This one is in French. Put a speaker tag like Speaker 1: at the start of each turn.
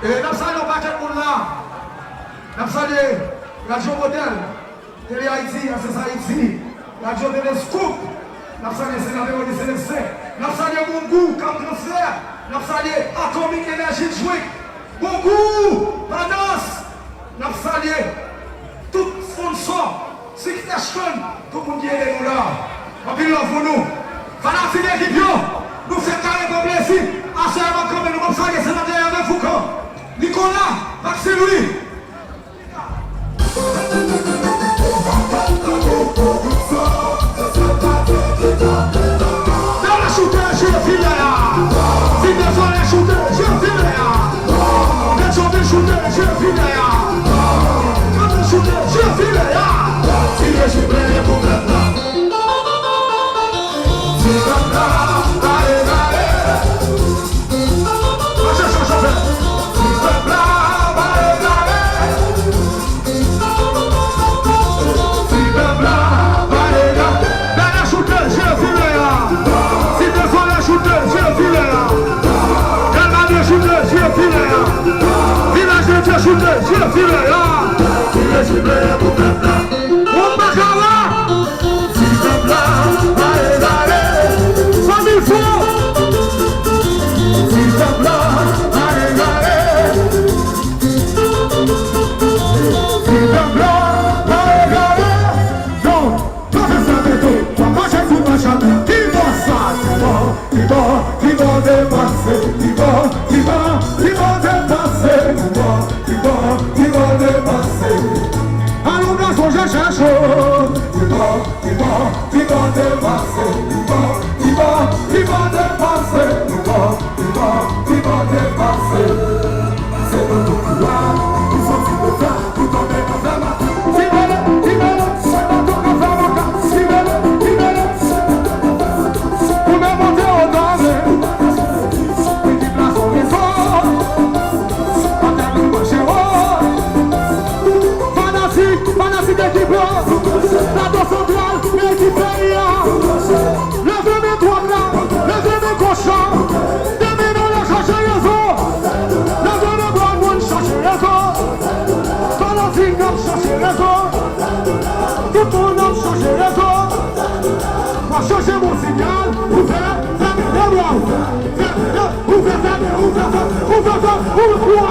Speaker 1: Et nous saluons pas quel monde là. Nous saluons Radio Modèle, Télé Haïti, Access Haïti, Radio Télé Scoop. Nous saluons Sénateur de Célestin. Nous saluons Mongou, Cap Transfert. Nous saluons Atomic Energy Drink. Mongou, Panos. Nous saluons tout sponsor, Succession, tout le monde qui est là. Papille pour nous. Fanatique d'équipe, nous faisons carrément plaisir. À ce moment comme nous sommes salués, Sénateur avec Foucault. Nicolas, Maxime Louis. Dans la shooter, je file là. Si des fois les shooter, je file là. Des fois les shooter, je file là. Quand les shooter, je file là. Si les shooter, pour maintenant. Si maintenant, allez, allez.
Speaker 2: Ouvre